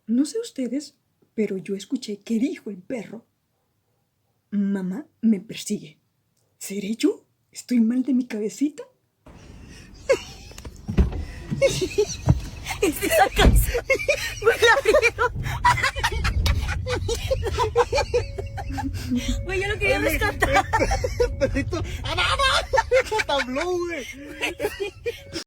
No sé ustedes, pero yo escuché que dijo el perro: mamá me persigue. ¿Seré yo? ¿Estoy mal de mi cabecita? Es esa canción. Güey, la vieron. Güey, yo lo quería rescatar. Perrito. ¡Ah, no! ¡Tabló, güey!